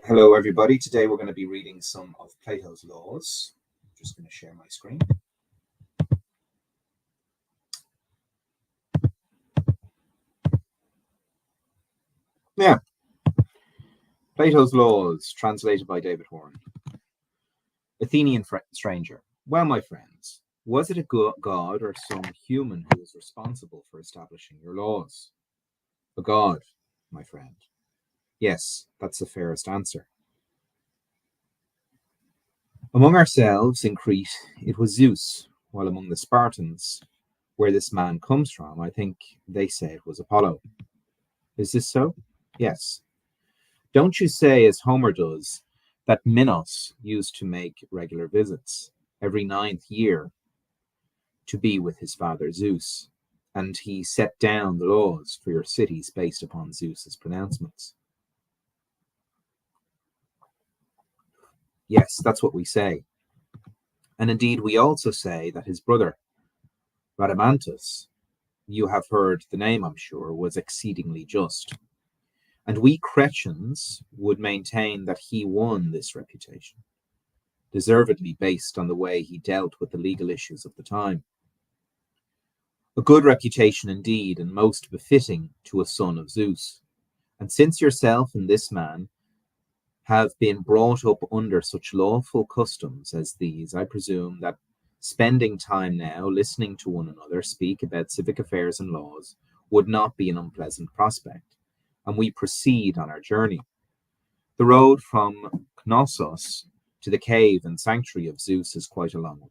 Hello, everybody. Today we're going to be reading some of Plato's laws. I'm just going to share my screen. Yeah, Plato's laws, translated by David Horn. Athenian stranger. Well, my friends, was it a god or some human who was responsible for establishing your laws? A god, my friend. Yes, that's the fairest answer. Among ourselves in Crete, it was Zeus, while among the Spartans, where this man comes from, I think they say it was Apollo. Is this so? Yes. Don't you say, as Homer does, that Minos used to make regular visits every ninth year to be with his father Zeus, and he set down the laws for your cities based upon Zeus's pronouncements? Yes, that's what we say. And indeed, we also say that his brother, Rhadamanthus, you have heard the name, I'm sure, was exceedingly just. And we Cretans would maintain that he won this reputation, deservedly based on the way he dealt with the legal issues of the time. A good reputation indeed, and most befitting to a son of Zeus. And since yourself and this man have been brought up under such lawful customs as these, I presume that spending time now listening to one another speak about civic affairs and laws would not be an unpleasant prospect, and we proceed on our journey. The road from Knossos to the cave and sanctuary of Zeus is quite a long one,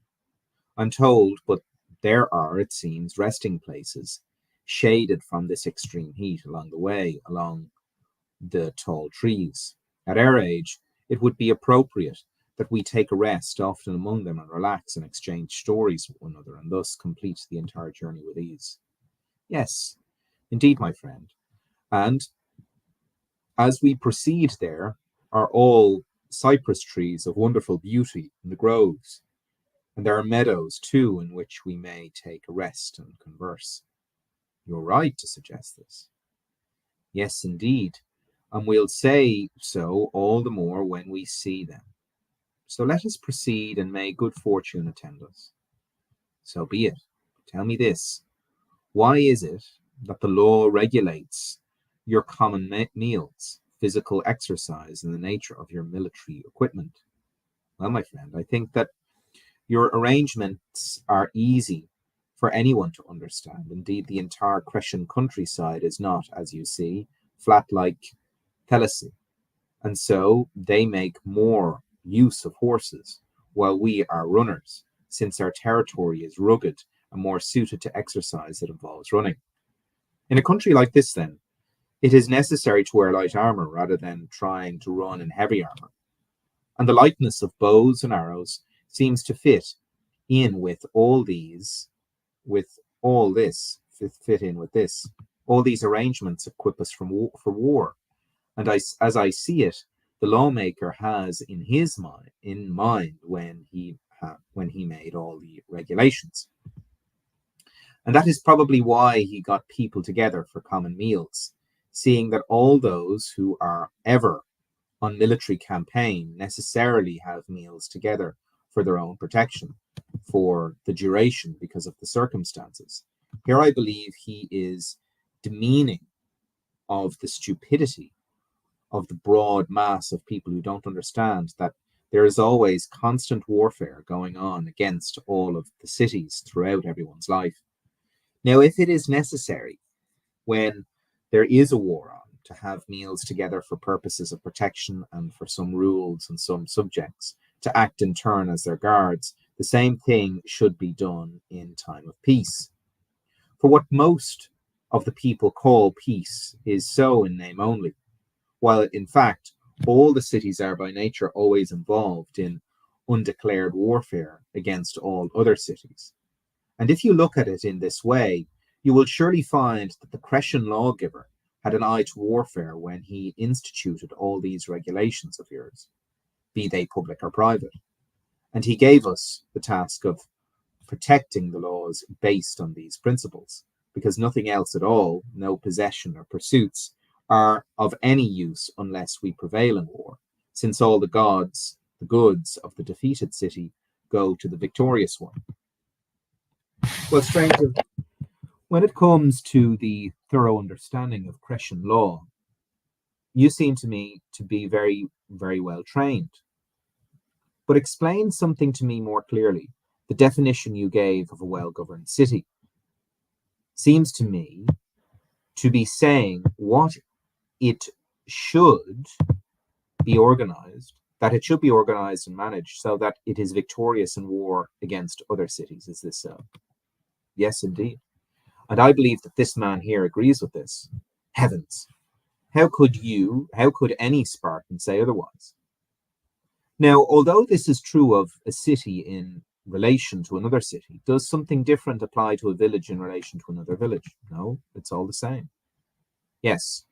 I'm told, but there are, it seems, resting places shaded from this extreme heat along the way, along the tall trees. At our age, it would be appropriate that we take a rest often among them and relax and exchange stories with one another, and thus complete the entire journey with ease. Yes, indeed, my friend. And as we proceed, there are all cypress trees of wonderful beauty in the groves, and there are meadows too in which we may take a rest and converse. You're right to suggest this. Yes, indeed, and we'll say so all the more when we see them. So let us proceed, and may good fortune attend us. So be it. Tell me this: why is it that the law regulates your common meals, physical exercise, and the nature of your military equipment? Well, my friend, I think that your arrangements are easy for anyone to understand. Indeed, the entire Cretan countryside is not, as you see, flat like Thessaly, and so they make more use of horses, while we are runners, since our territory is rugged and more suited to exercise that involves running. In a country like this, then, it is necessary to wear light armor rather than trying to run in heavy armor, and the lightness of bows and arrows seems to fit in with all these, with all this, fit in with this. All these arrangements equip us for war, and as I see it, the lawmaker has in mind when he made all the regulations. And that is probably why he got people together for common meals, seeing that all those who are ever on military campaign necessarily have meals together for their own protection, for the duration because of the circumstances. Here I believe he is demeaning of the stupidity of the broad mass of people who don't understand that there is always constant warfare going on against all of the cities throughout everyone's life. Now, if it is necessary, when there is a war on, to have meals together for purposes of protection and for some rules and some subjects to act in turn as their guards, the same thing should be done in time of peace. For what most of the people call peace is so in name only, while in fact all the cities are by nature always involved in undeclared warfare against all other cities. And if you look at it in this way, you will surely find that the Cretan lawgiver had an eye to warfare when he instituted all these regulations of yours, be they public or private. And he gave us the task of protecting the laws based on these principles, because nothing else at all, no possession or pursuits, are of any use unless we prevail in war. since all the goods of the defeated city go to the victorious one. Well, stranger, when it comes to the thorough understanding of Cretan law, you seem to me to be very, very well trained. But explain something to me more clearly. The definition you gave of a well-governed city seems to me to be saying what it should be organized, that it should be organized and managed so that it is victorious in war against other cities. Is this so? Yes, indeed. And I believe that this man here agrees with this. Heavens, how could any Spartan say otherwise? Now, although this is true of a city in relation to another city, does something different apply to a village in relation to another village? No, it's all the same. Yes.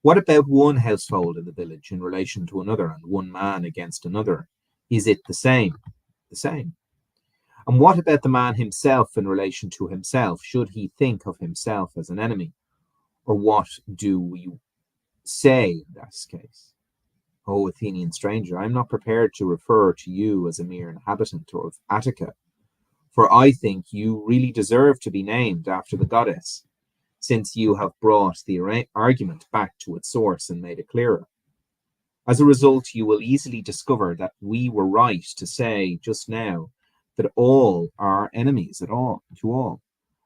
What about one household in the village in relation to another and one man against another? Is it the same? The same. And what about the man himself in relation to himself? Should he think of himself as an enemy? Or what do we say in that case? O Athenian stranger, I am not prepared to refer to you as a mere inhabitant of Attica, for I think you really deserve to be named after the goddess, since you have brought the argument back to its source and made it clearer. As a result, you will easily discover that we were right to say just now that all are enemies to all,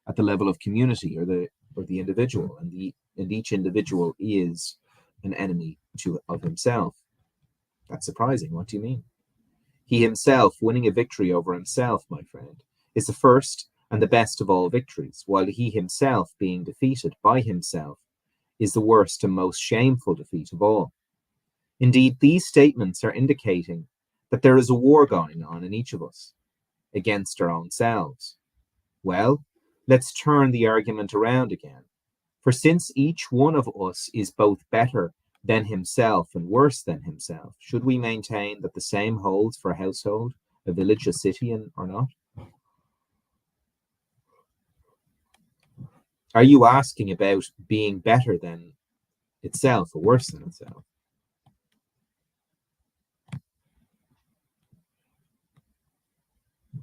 at the level of community or the individual, and each individual is an enemy of himself. That's surprising. What do you mean? He himself winning a victory over himself, my friend, is the first and the best of all victories, while he himself being defeated by himself is the worst and most shameful defeat of all. Indeed, these statements are indicating that there is a war going on in each of us against our own selves. Well, let's turn the argument around again. For since each one of us is both better than himself and worse than himself, should we maintain that the same holds for a household, a village, a city, or not? Are you asking about being better than itself or worse than itself?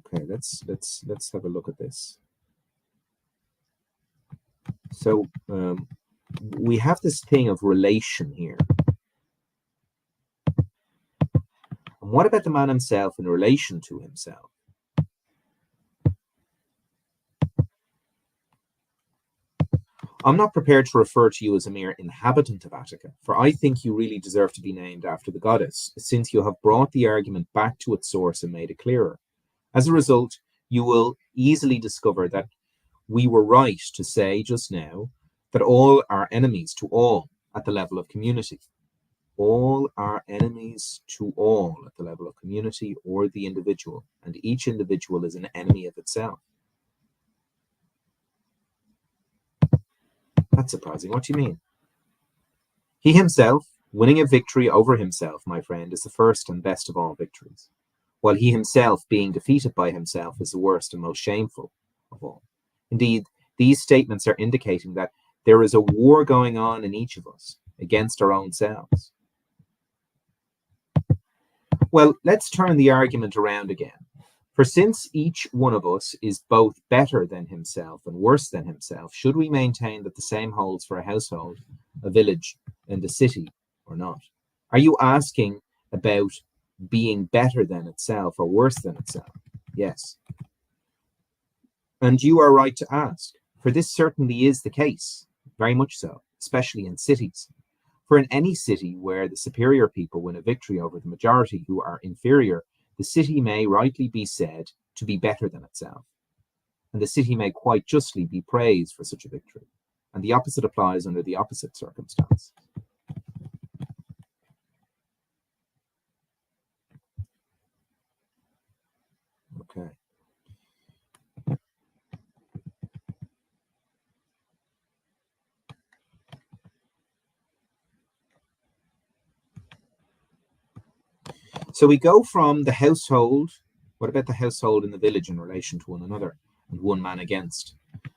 Okay, let's have a look at this. So we have this thing of relation here. And what about the man himself in relation to himself? I'm not prepared to refer to you as a mere inhabitant of Attica, for I think you really deserve to be named after the goddess, since you have brought the argument back to its source and made it clearer. As a result, you will easily discover that we were right to say just now that all are enemies to all at the level of community. All are enemies to all at the level of community or the individual, and each individual is an enemy of itself. That's surprising. What do you mean? He himself, winning a victory over himself, my friend, is the first and best of all victories, while he himself, being defeated by himself, is the worst and most shameful of all. Indeed, these statements are indicating that there is a war going on in each of us against our own selves. Well, let's turn the argument around again. For since each one of us is both better than himself and worse than himself, should we maintain that the same holds for a household, a village, and a city, or not? Are you asking about being better than itself or worse than itself? Yes. And you are right to ask, for this certainly is the case, very much so, especially in cities. For in any city where the superior people win a victory over the majority who are inferior, the city may rightly be said to be better than itself, and the city may quite justly be praised for such a victory. And the opposite applies under the opposite circumstance. Okay. So we go from the household. What about the household and the village in relation to one another and one man against?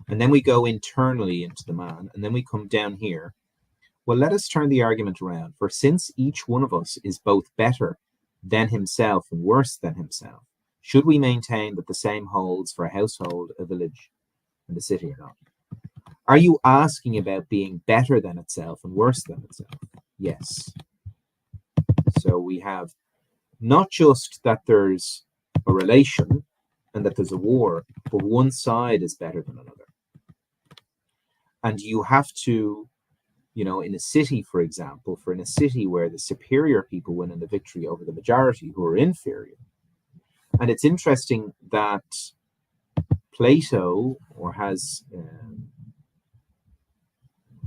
And then we go internally into the man, and then we come down here Well, let us turn the argument around. For since each one of us is both better than himself and worse than himself, should we maintain that the same holds for a household, a village, and a city or not? Are you asking about being better than itself and worse than itself? Yes. So we have not just that there's a relation and that there's a war, but one side is better than another. And you have to, in a city, for example, in a city where the superior people win in the victory over the majority who are inferior. And it's interesting that Plato, or has,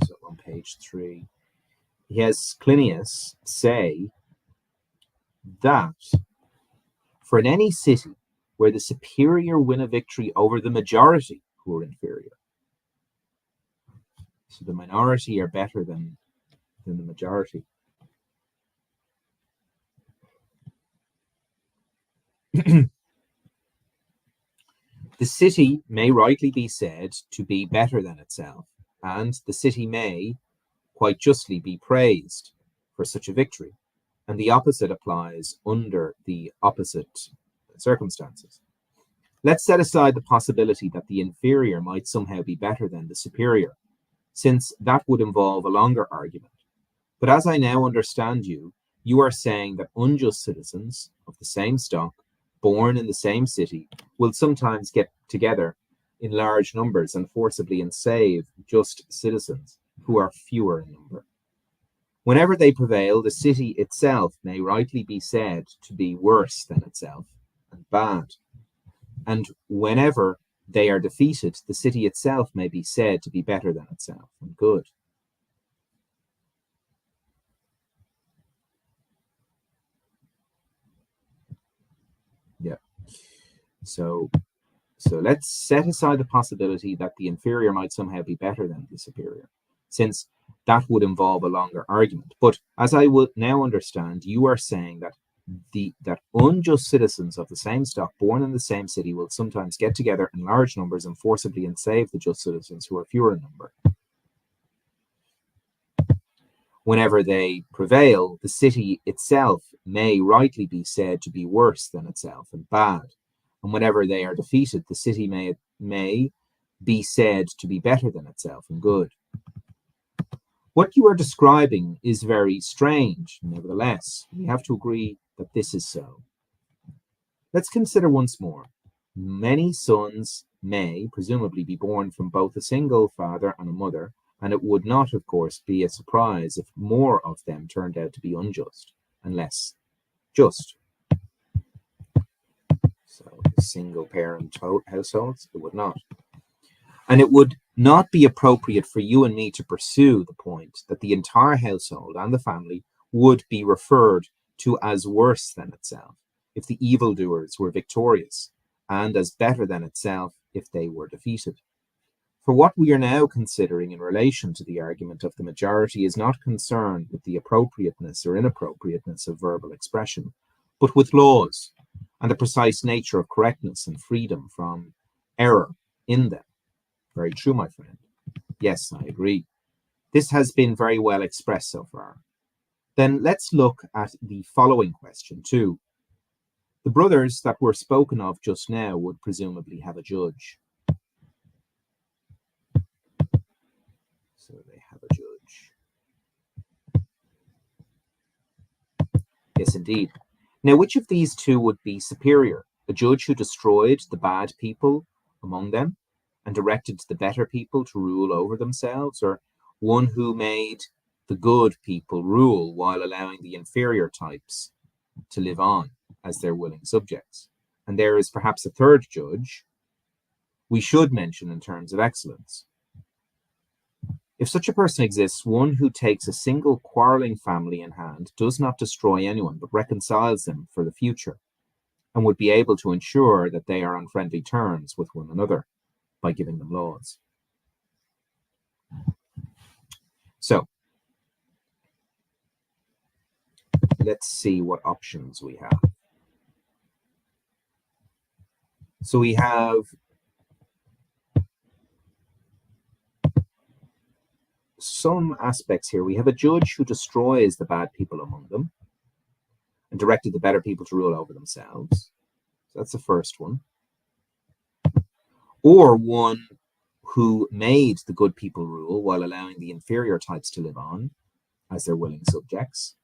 so on page 3, he has Clinias say that for in any city where the superior win a victory over the majority who are inferior, so the minority are better than the majority. The city may rightly be said to be better than itself, and the city may quite justly be praised for such a victory, and the opposite applies under the opposite circumstances. Let's set aside the possibility that the inferior might somehow be better than the superior, since that would involve a longer argument. But as I now understand you, you are saying that unjust citizens of the same stock, born in the same city, will sometimes get together in large numbers and forcibly enslave just citizens who are fewer in number. Whenever they prevail, the city itself may rightly be said to be worse than itself and bad. And whenever they are defeated, the city itself may be said to be better than itself and good. Yeah. So let's set aside the possibility that the inferior might somehow be better than the superior, since that would involve a longer argument. But as I would now understand, you are saying that that unjust citizens of the same stock, born in the same city, will sometimes get together in large numbers and forcibly enslave the just citizens who are fewer in number. Whenever they prevail, the city itself may rightly be said to be worse than itself and bad. And whenever they are defeated, the city may be said to be better than itself and good. What you are describing is very strange. Nevertheless, we have to agree that this is so. Let's consider once more. Many sons may presumably be born from both a single father and a mother, and it would not, of course, be a surprise if more of them turned out to be unjust and less just. So, single parent households, it would not. And it would not be appropriate for you and me to pursue the point that the entire household and the family would be referred to as worse than itself if the evildoers were victorious, and as better than itself if they were defeated. For what we are now considering in relation to the argument of the majority is not concerned with the appropriateness or inappropriateness of verbal expression, but with laws and the precise nature of correctness and freedom from error in them. Very true, my friend. Yes, I agree. This has been very well expressed so far. Then let's look at the following question too. The brothers that were spoken of just now would presumably have a judge. So they have a judge. Yes, indeed. Now, which of these two would be superior? A judge who destroyed the bad people among them and directed the better people to rule over themselves, or one who made the good people rule while allowing the inferior types to live on as their willing subjects? And there is perhaps a third judge we should mention in terms of excellence. If such a person exists, one who takes a single quarreling family in hand, does not destroy anyone, but reconciles them for the future, and would be able to ensure that they are on friendly terms with one another by giving them laws. So, let's see what options we have. So we have some aspects here. We have a judge who destroys the bad people among them and directed the better people to rule over themselves. So that's the first one. Or one who made the good people rule while allowing the inferior types to live on as their willing subjects.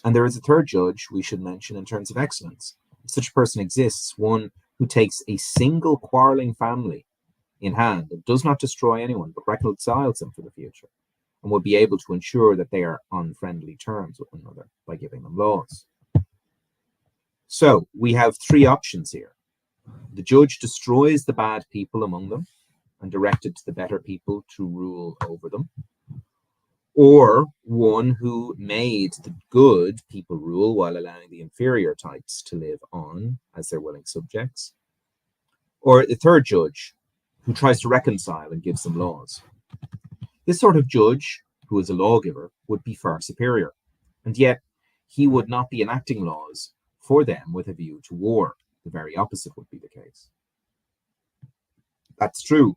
And there is a third judge we should mention in terms of excellence. If such a person exists, one who takes a single quarreling family in hand and does not destroy anyone, but reconciles them for the future, and will be able to ensure that they are on friendly terms with one another by giving them laws. So we have three options here. The judge destroys the bad people among them and directed the better people to rule over them. Or one who made the good people rule while allowing the inferior types to live on as their willing subjects. Or the third judge who tries to reconcile and gives them laws. This sort of judge, who is a lawgiver, would be far superior, and yet he would not be enacting laws for them with a view to war. The very opposite would be the case. That's true.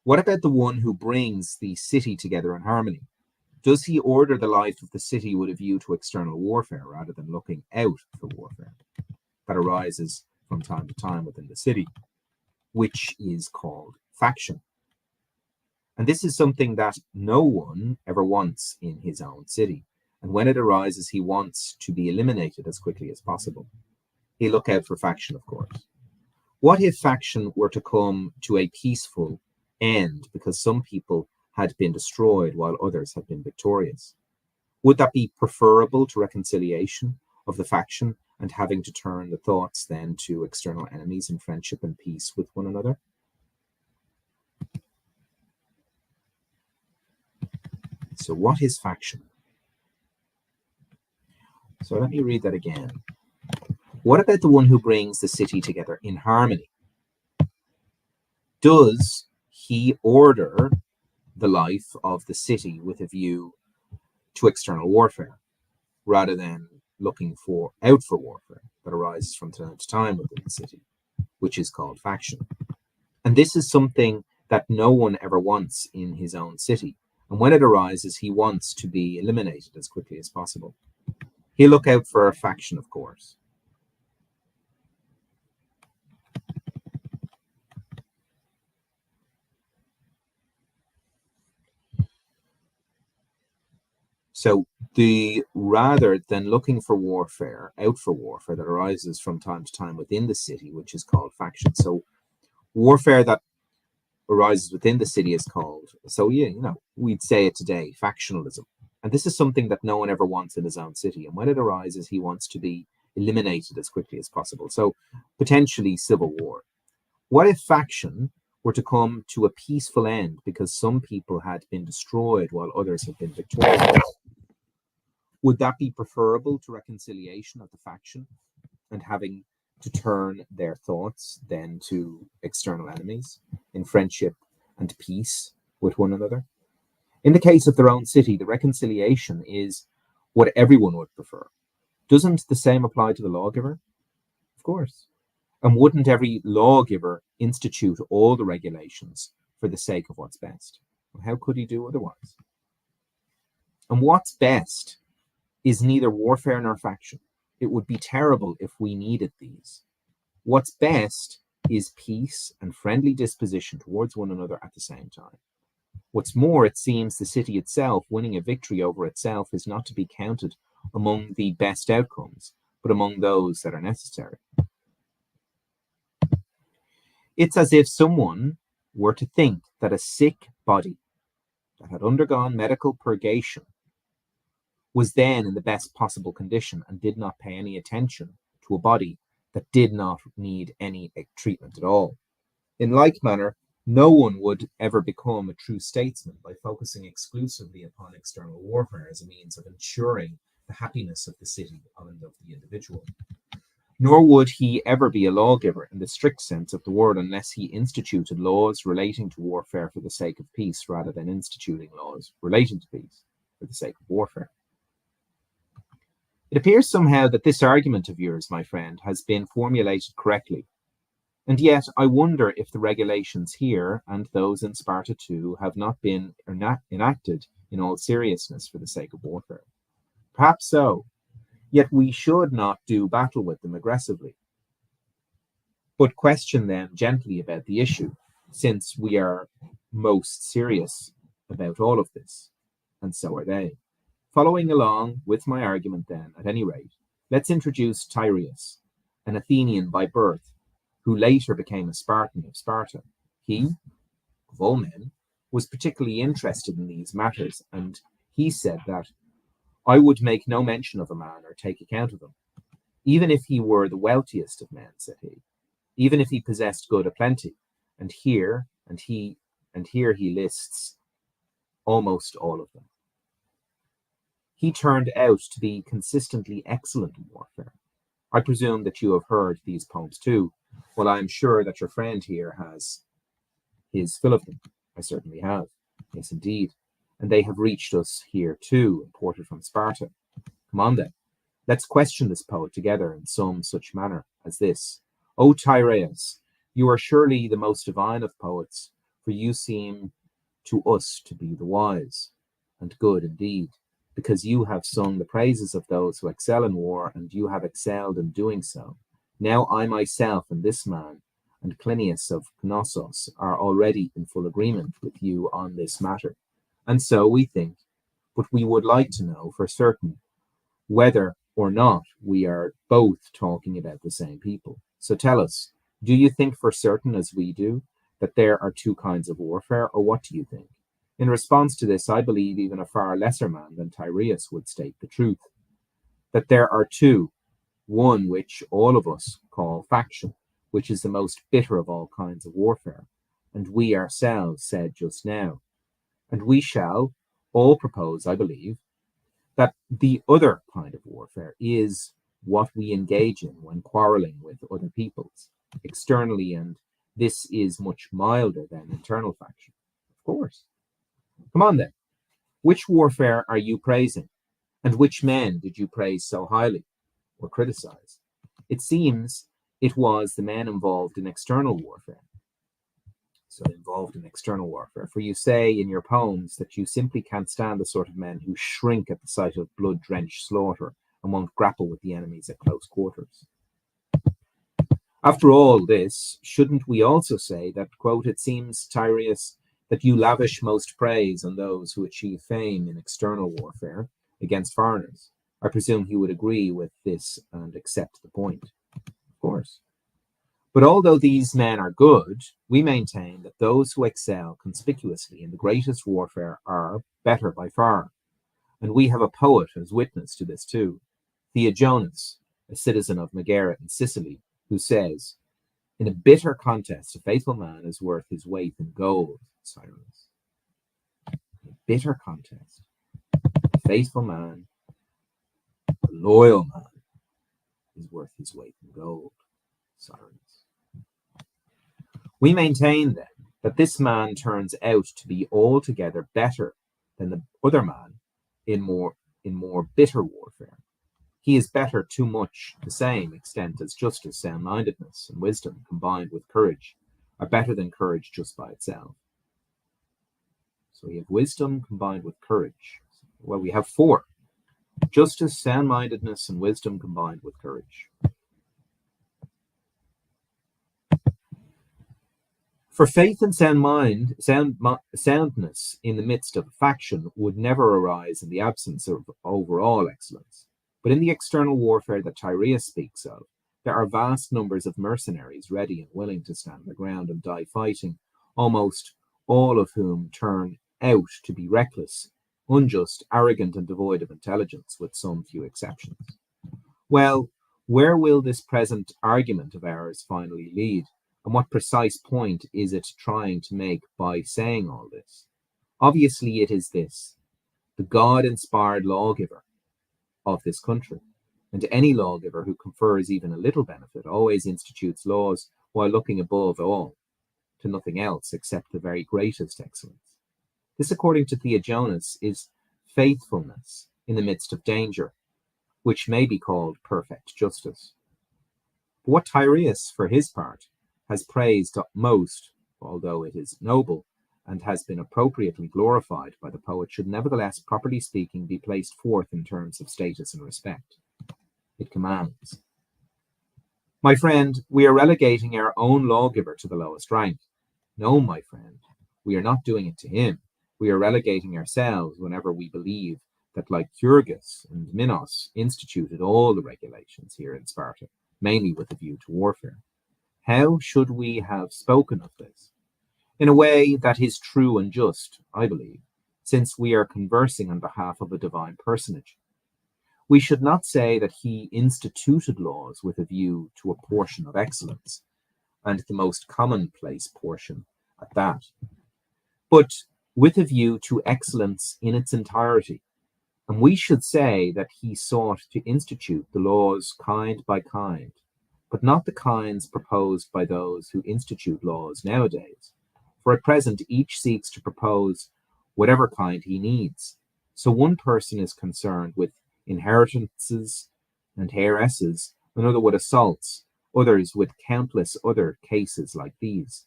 What about the one who brings the city together in harmony? Does he order the life of the city with a view to external warfare rather than looking out for warfare that arises from time to time within the city, which is called faction? And this is something that no one ever wants in his own city. And when it arises, he wants to be eliminated as quickly as possible. He'll look out for faction, of course. What if faction were to come to a peaceful end because some people had been destroyed while others had been victorious? Would that be preferable to reconciliation of the faction and having to turn the thoughts then to external enemies in friendship and peace with one another? So what is faction? So let me read that again. What about the one who brings the city together in harmony? Does he order the life of the city with a view to external warfare rather than looking out for warfare that arises from time to time within the city, which is called faction? And this is something that no one ever wants in his own city. And when it arises, he wants to be eliminated as quickly as possible. He'll look out for a faction, of course. So rather than looking for warfare, out for warfare that arises from time to time within the city, which is called faction. So warfare that arises within the city is called, we'd say it today, factionalism. And this is something that no one ever wants in his own city. And when it arises, he wants to be eliminated as quickly as possible. So potentially civil war. What if faction were to come to a peaceful end because some people had been destroyed while others had been victorious? Would that be preferable to reconciliation of the faction and having to turn their thoughts then to external enemies in friendship and peace with one another? In the case of their own city, the reconciliation is what everyone would prefer. Doesn't the same apply to the lawgiver? Of course. And wouldn't every lawgiver institute all the regulations for the sake of what's best? How could he do otherwise? And what's best is neither warfare nor faction. It would be terrible if we needed these. What's best is peace and friendly disposition towards one another at the same time. What's more, it seems the city itself winning a victory over itself is not to be counted among the best outcomes, but among those that are necessary. It's as if someone were to think that a sick body that had undergone medical purgation was then in the best possible condition and did not pay any attention to a body that did not need any treatment at all. In like manner, no one would ever become a true statesman by focusing exclusively upon external warfare as a means of ensuring the happiness of the city and of the individual. Nor would he ever be a lawgiver in the strict sense of the word unless he instituted laws relating to warfare for the sake of peace rather than instituting laws relating to peace for the sake of warfare. It appears somehow that this argument of yours, my friend, has been formulated correctly, And yet I wonder if the regulations here and those in Sparta too have not been enacted in all seriousness for the sake of warfare. Perhaps so, yet we should not do battle with them aggressively, but question them gently about the issue, since we are most serious about all of this, and so are they. Following along with my argument then, at any rate, let's introduce Tyrrheus, an Athenian by birth, who later became a Spartan of Sparta. He, of all men, was particularly interested in these matters, and he said that I would make no mention of a man or take account of him, even if he were the wealthiest of men, said he, even if he possessed good aplenty. And here he lists almost all of them. He turned out to be consistently excellent in warfare. I presume that you have heard these poems too. Well, I am sure that your friend here has his fill of them. I certainly have. Yes, indeed. And they have reached us here too, imported from Sparta. Come on then. Let's question this poet together in some such manner as this. O Tyrrheus, you are surely the most divine of poets, for you seem to us to be the wise and good indeed, because you have sung the praises of those who excel in war, and you have excelled in doing so. Now I myself and this man and Plinius of Knossos are already in full agreement with you on this matter. And so we think, but we would like to know for certain whether or not we are both talking about the same people. So tell us, do you think for certain, as we do, that there are two kinds of warfare, or what do you think? In response to this, I believe even a far lesser man than Tyrrheus would state the truth, that there are two, one which all of us call faction, which is the most bitter of all kinds of warfare, and we ourselves said just now. And we shall all propose, I believe, that the other kind of warfare is what we engage in when quarreling with other peoples externally, and this is much milder than internal faction. Of course. Come on then. Which warfare are you praising? And which men did you praise so highly or criticize? It seems it was the men involved in external warfare. For you say in your poems that you simply can't stand the sort of men who shrink at the sight of blood-drenched slaughter and won't grapple with the enemies at close quarters. After all this, shouldn't we also say that, quote, it seems, Tyrrheus, that you lavish most praise on those who achieve fame in external warfare against foreigners? I presume he would agree with this and accept the point. Of course. But although these men are good, we maintain that those who excel conspicuously in the greatest warfare are better by far. And we have a poet as witness to this too, Theogonus, a citizen of Megara in Sicily, who says, in a bitter contest, a faithful man is worth his weight in gold, Cyrus. In a bitter contest, a faithful man, a loyal man, is worth his weight in gold, Cyrus. We maintain then that this man turns out to be altogether better than the other man in more bitter warfare. He is better to much the same extent as justice, sound-mindedness, and wisdom combined with courage are better than courage just by itself. So we have wisdom combined with courage. Well, we have four. Justice, sound-mindedness, and wisdom combined with courage. For faith and soundness in the midst of a faction would never arise in the absence of overall excellence. But in the external warfare that Tyrrheus speaks of, there are vast numbers of mercenaries ready and willing to stand their ground and die fighting, almost all of whom turn out to be reckless, unjust, arrogant, and devoid of intelligence, with some few exceptions. Well, where will this present argument of ours finally lead? And what precise point is it trying to make by saying all this? Obviously, it is this: the God-inspired lawgiver of this country, and any lawgiver who confers even a little benefit always institutes laws while looking above all to nothing else except the very greatest excellence. This, according to Theogonus, is faithfulness in the midst of danger, which may be called perfect justice. But what Tyrrheus, for his part, has praised most, although it is noble, and has been appropriately glorified by the poet, should nevertheless, properly speaking, be placed forth in terms of status and respect. It commands. My friend, we are relegating our own lawgiver to the lowest rank. No, my friend, we are not doing it to him. We are relegating ourselves whenever we believe that, like Kyrgyz and Minos, instituted all the regulations here in Sparta, mainly with a view to warfare. How should we have spoken of this? In a way that is true and just, I believe, since we are conversing on behalf of a divine personage. We should not say that he instituted laws with a view to a portion of excellence, and the most commonplace portion at that, but with a view to excellence in its entirety. And we should say that he sought to institute the laws kind by kind, but not the kinds proposed by those who institute laws nowadays. For at present, each seeks to propose whatever kind he needs. So one person is concerned with inheritances and heiresses, another with assaults, others with countless other cases like these.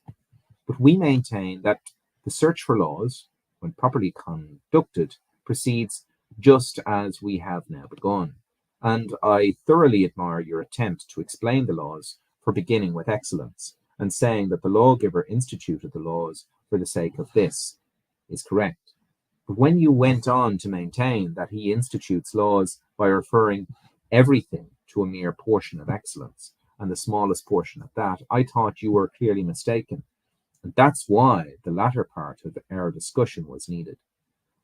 But we maintain that the search for laws, when properly conducted, proceeds just as we have now begun. And I thoroughly admire your attempt to explain the laws for beginning with excellence, and saying that the lawgiver instituted the laws for the sake of this is correct. But when you went on to maintain that he institutes laws by referring everything to a mere portion of excellence, and the smallest portion at that, I thought you were clearly mistaken. And that's why the latter part of our discussion was needed.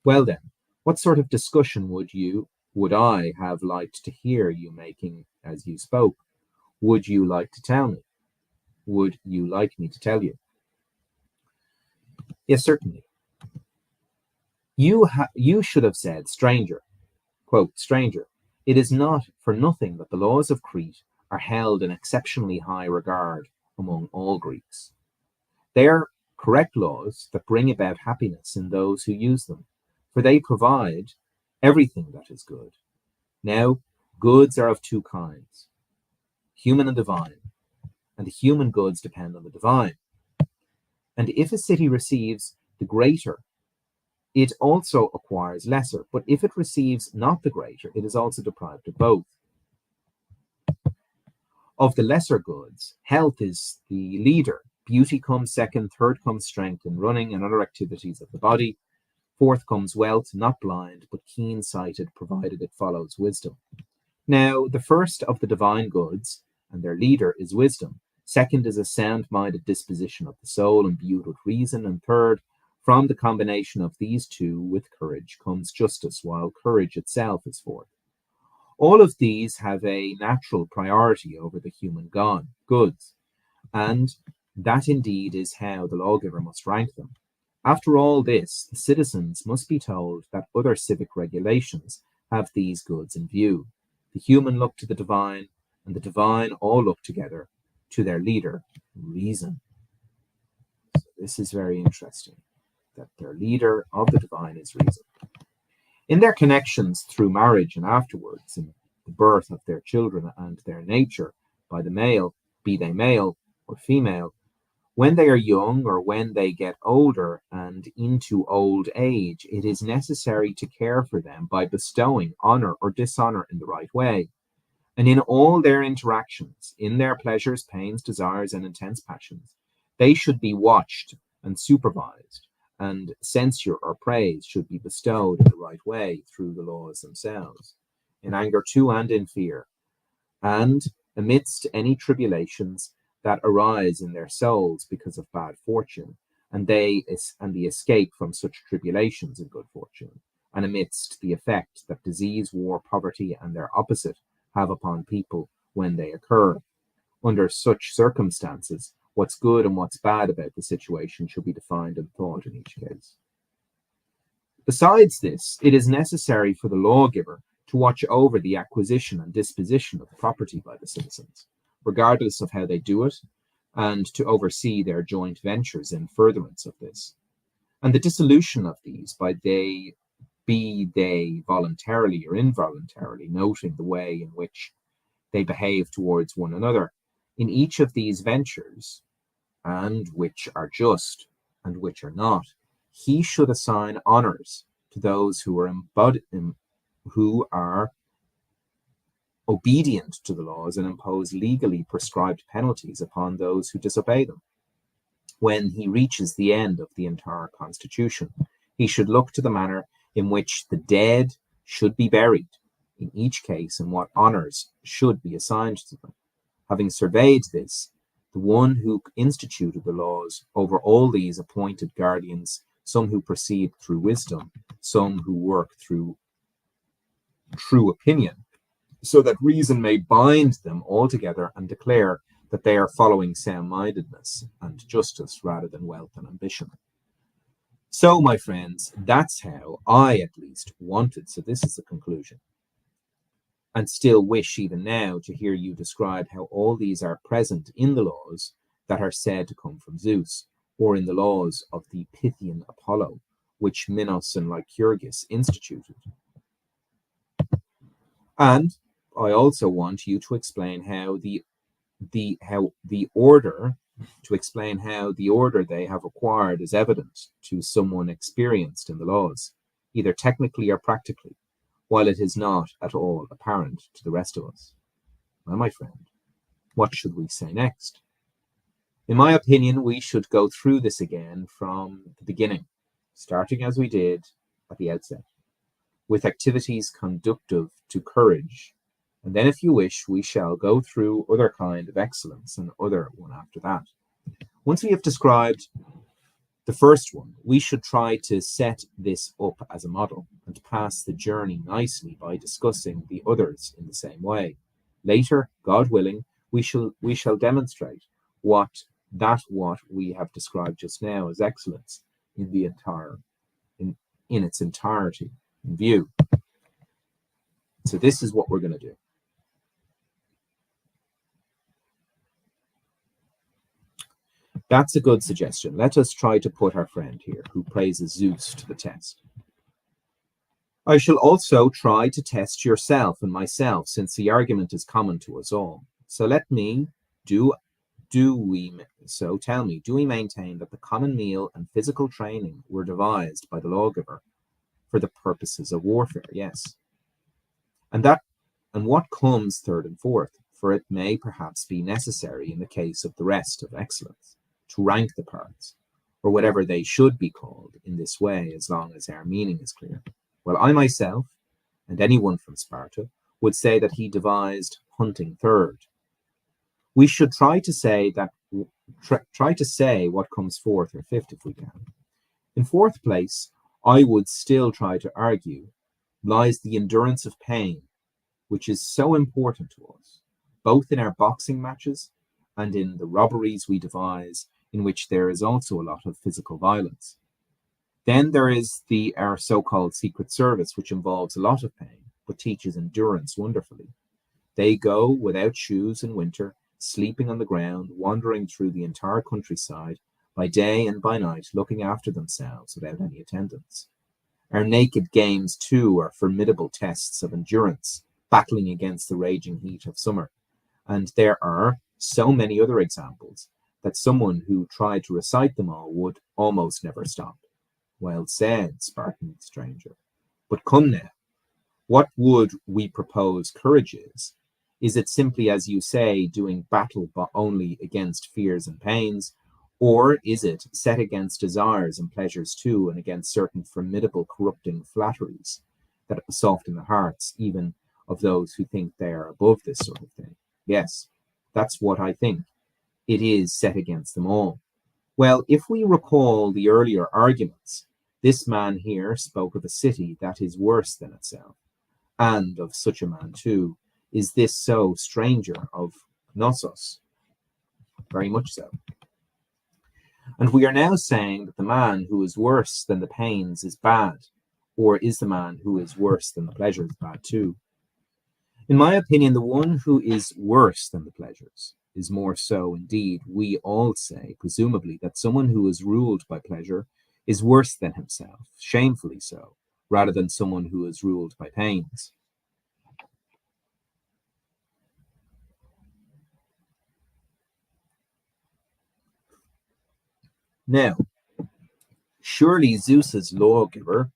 Well then, what sort of discussion would I have liked to hear you making as you spoke? Would you like to tell me? Would you like me to tell you? Yes, certainly. You should have said, stranger, quote, stranger, it is not for nothing that the laws of Crete are held in exceptionally high regard among all Greeks. They are correct laws that bring about happiness in those who use them, for they provide everything that is good. Now, goods are of two kinds, human and divine, and the human goods depend on the divine. And if a city receives the greater, it also acquires lesser, but if it receives not the greater, it is also deprived of both. Of the lesser goods, health is the leader, beauty comes second, third comes strength in running and other activities of the body, fourth comes wealth, not blind, but keen-sighted, provided it follows wisdom. Now, the first of the divine goods, and their leader, is wisdom. Second is a sound-minded disposition of the soul imbued with reason. And third, from the combination of these two with courage comes justice, while courage itself is fourth. All of these have a natural priority over the human goods, and that indeed is how the lawgiver must rank them. After all this, the citizens must be told that other civic regulations have these goods in view. The human look to the divine, and the divine all look together to their leader, reason. So this is very interesting, that their leader of the divine is reason. In their connections through marriage and afterwards, in the birth of their children and their nature by the male, be they male or female, when they are young or when they get older and into old age, it is necessary to care for them by bestowing honor or dishonor in the right way. And in all their interactions, in their pleasures, pains, desires, and intense passions, they should be watched and supervised, and censure or praise should be bestowed in the right way through the laws themselves, in anger too and in fear, and amidst any tribulations that arise in their souls because of bad fortune, and the escape from such tribulations in good fortune, and amidst the effect that disease, war, poverty, and their opposite have upon people when they occur. Under such circumstances, what's good and what's bad about the situation should be defined and thought in each case. Besides this, it is necessary for the lawgiver to watch over the acquisition and disposition of property by the citizens, regardless of how they do it, and to oversee their joint ventures in furtherance of this, and the dissolution of these be they voluntarily or involuntarily, noting the way in which they behave towards one another. In each of these ventures, and which are just, and which are not. He should assign honors to those who are obedient to the laws and impose legally prescribed penalties upon those who disobey them. When he reaches the end of the entire constitution, he should look to the manner in which the dead should be buried, in each case, and what honors should be assigned to them. Having surveyed this, the one who instituted the laws over all these appointed guardians, some who proceed through wisdom, some who work through true opinion, so that reason may bind them all together and declare that they are following sound-mindedness and justice rather than wealth and ambition. So, my friends, that's how I at least wanted. So this is the conclusion. And still wish even now to hear you describe how all these are present in the laws that are said to come from Zeus, or in the laws of the Pythian Apollo, which Minos and Lycurgus instituted. And I also want you to explain how the order they have acquired is evident to someone experienced in the laws, either technically or practically, while it is not at all apparent to the rest of us. Well, my friend, what should we say next? In my opinion, we should go through this again from the beginning, starting as we did at the outset, with activities conducive to courage. And then, if you wish, we shall go through other kind of excellence and other one after that. Once we have described the first one, we should try to set this up as a model and pass the journey nicely by discussing the others in the same way. Later, God willing, we shall demonstrate what we have described just now as excellence in its entirety in view. So this is what we're going to do. That's a good suggestion. Let us try to put our friend here, who praises Zeus, to the test. I shall also try to test yourself and myself, since the argument is common to us all. So tell me, do we maintain that the common meal and physical training were devised by the lawgiver for the purposes of warfare? Yes. And what comes third and fourth? For it may perhaps be necessary in the case of the rest of excellence to rank the parts, or whatever they should be called, in this way, as long as our meaning is clear. Well, I myself, and anyone from Sparta, would say that he devised hunting third. We should try to say what comes fourth or fifth if we can. In fourth place, I would still try to argue, lies the endurance of pain, which is so important to us, both in our boxing matches and in the robberies we devise, in which there is also a lot of physical violence. Then there is our so-called secret service, which involves a lot of pain, but teaches endurance wonderfully. They go without shoes in winter, sleeping on the ground, wandering through the entire countryside, by day and by night, looking after themselves without any attendance. Our naked games, too, are formidable tests of endurance, battling against the raging heat of summer. And there are so many other examples that someone who tried to recite them all would almost never stop. Well said, Spartan stranger. But come now, what would we propose courage is? Is it simply, as you say, doing battle but only against fears and pains? Or is it set against desires and pleasures too, and against certain formidable corrupting flatteries that soften the hearts even of those who think they are above this sort of thing? Yes, that's what I think. It is set against them all. Well, if we recall the earlier arguments, this man here spoke of a city that is worse than itself, and of such a man too is this so stranger of Knossos. Very much so. And we are now saying that the man who is worse than the pains is bad, or is the man who is worse than the pleasures bad too? In my opinion, the one who is worse than the pleasures is more so. Indeed, we all say, presumably, that someone who is ruled by pleasure is worse than himself, shamefully so, rather than someone who is ruled by pains. Now, surely Zeus's lawgiver,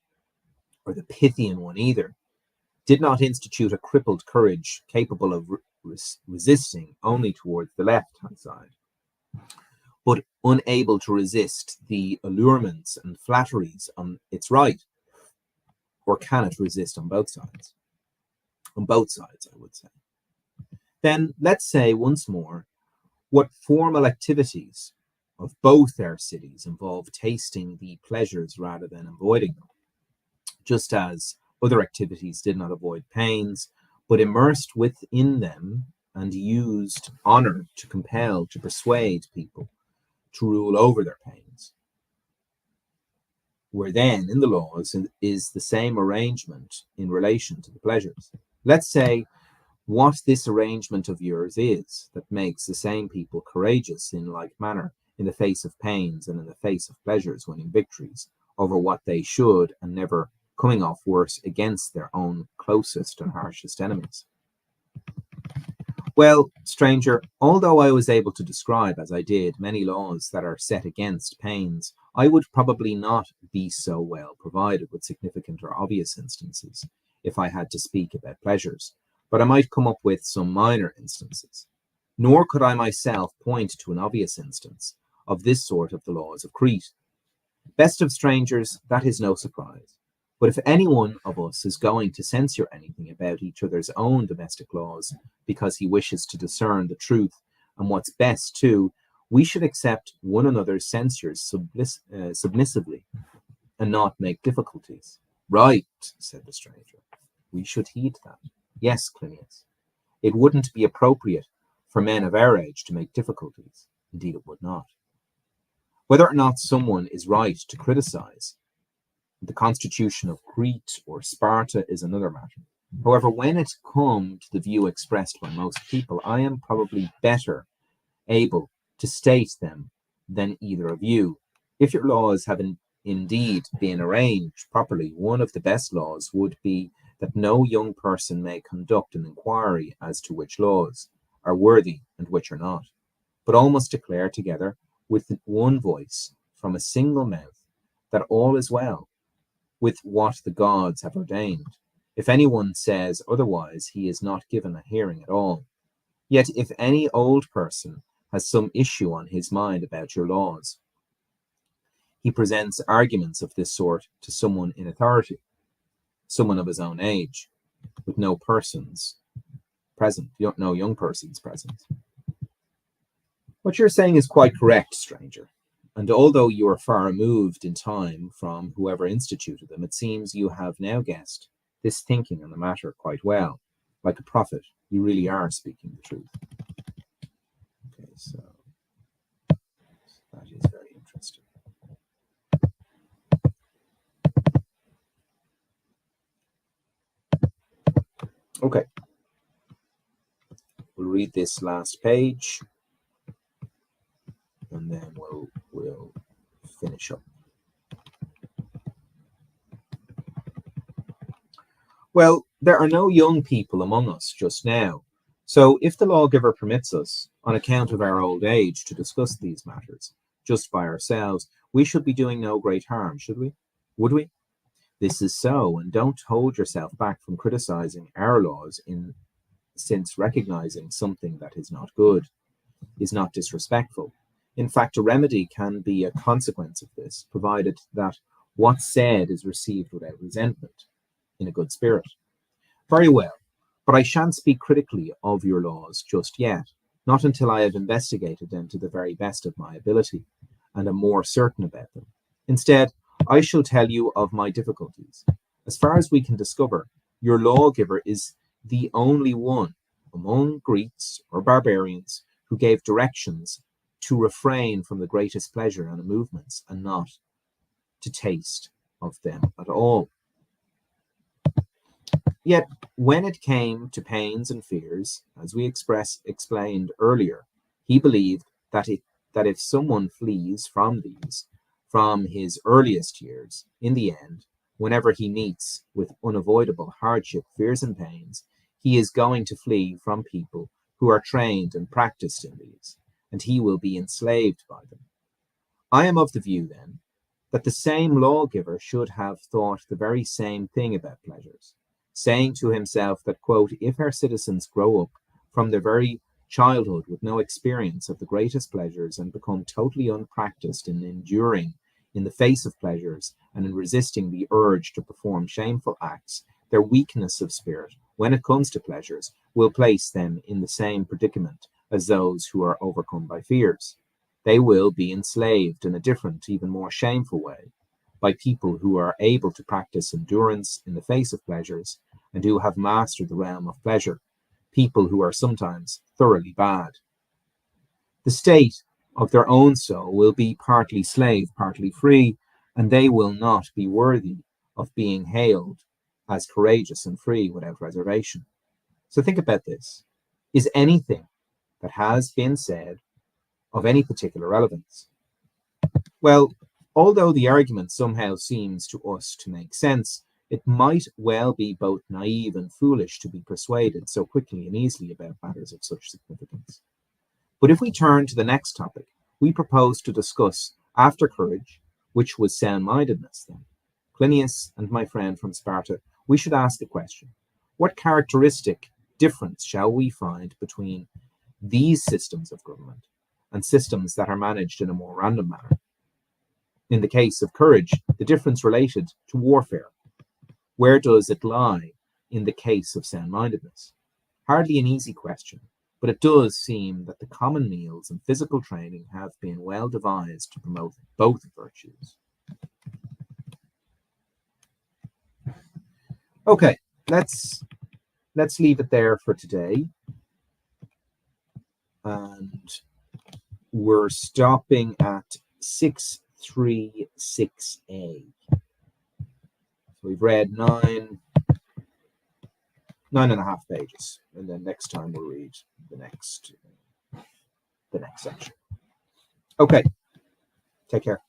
or the Pythian one either, did not institute a crippled courage capable of resisting only towards the left-hand side, but unable to resist the allurements and flatteries on its right, or can it resist on both sides? On both sides, I would say. Then let's say once more what formal activities of both their cities involve tasting the pleasures rather than avoiding them, just as other activities did not avoid pains, but immersed within them and used honor to compel, to persuade people to rule over their pains. Where then in the laws is the same arrangement in relation to the pleasures. Let's say what this arrangement of yours is that makes the same people courageous in like manner in the face of pains and in the face of pleasures, winning victories over what they should and never coming off worse against their own closest and harshest enemies. Well, stranger, although I was able to describe, as I did, many laws that are set against pains, I would probably not be so well provided with significant or obvious instances if I had to speak about pleasures, but I might come up with some minor instances. Nor could I myself point to an obvious instance of this sort of the laws of Crete. Best of strangers, that is no surprise. But if any one of us is going to censure anything about each other's own domestic laws because he wishes to discern the truth and what's best too, we should accept one another's censures submissively and not make difficulties. Right, said the stranger. We should heed that. Yes, Clinias. It wouldn't be appropriate for men of our age to make difficulties. Indeed, it would not. Whether or not someone is right to criticize the constitution of Crete or Sparta is another matter. However, when it comes to the view expressed by most people, I am probably better able to state them than either of you. If your laws have indeed been arranged properly, one of the best laws would be that no young person may conduct an inquiry as to which laws are worthy and which are not, but all must declare together with one voice from a single mouth that all is well with what the gods have ordained. If anyone says otherwise, he is not given a hearing at all. Yet if any old person has some issue on his mind about your laws, he presents arguments of this sort to someone in authority, someone of his own age, with no persons present, no young persons present. What you're saying is quite correct, stranger. And although you are far removed in time from whoever instituted them, it seems you have now guessed this thinking on the matter quite well. Like a prophet, you really are speaking the truth. Okay, so that is very interesting. Okay, we'll read this last page, and then we'll finish up. Well, there are no young people among us just now, so if the lawgiver permits us, on account of our old age, to discuss these matters just by ourselves, we should be doing no great harm, should we? Would we? This is so, and don't hold yourself back from criticizing our laws since recognizing something that is not good, is not disrespectful. In fact, a remedy can be a consequence of this, provided that what's said is received without resentment, in a good spirit. Very well, but I shan't speak critically of your laws just yet, not until I have investigated them to the very best of my ability and am more certain about them. Instead, I shall tell you of my difficulties. As far as we can discover, your lawgiver is the only one among Greeks or barbarians who gave directions to refrain from the greatest pleasure and movements and not to taste of them at all. Yet, when it came to pains and fears, as we explained earlier, he believed that if someone flees from these, from his earliest years, in the end, whenever he meets with unavoidable hardship, fears, and pains, he is going to flee from people who are trained and practiced in these, and he will be enslaved by them. I am of the view, then, that the same lawgiver should have thought the very same thing about pleasures, saying to himself that, quote, if our citizens grow up from their very childhood with no experience of the greatest pleasures and become totally unpracticed in enduring in the face of pleasures and in resisting the urge to perform shameful acts, their weakness of spirit, when it comes to pleasures, will place them in the same predicament as those who are overcome by fears. They will be enslaved in a different, even more shameful way by people who are able to practice endurance in the face of pleasures and who have mastered the realm of pleasure, people who are sometimes thoroughly bad. The state of their own soul will be partly slave, partly free, and they will not be worthy of being hailed as courageous and free without reservation. So think about this. Is anything that has been said of any particular relevance? Well, although the argument somehow seems to us to make sense, it might well be both naive and foolish to be persuaded so quickly and easily about matters of such significance. But if we turn to the next topic, we propose to discuss, after courage, which was sound-mindedness then, Plinius and my friend from Sparta, we should ask the question, what characteristic difference shall we find between these systems of government and systems that are managed in a more random manner? In the case of courage, the difference related to warfare. Where does it lie in the case of sound-mindedness? Hardly an easy question, but it does seem that the common meals and physical training have been well devised to promote both virtues. Okay, let's leave it there for today. And we're stopping at 636A. So we've read 9.5 pages, and then next time we'll read the next section. Okay, take care.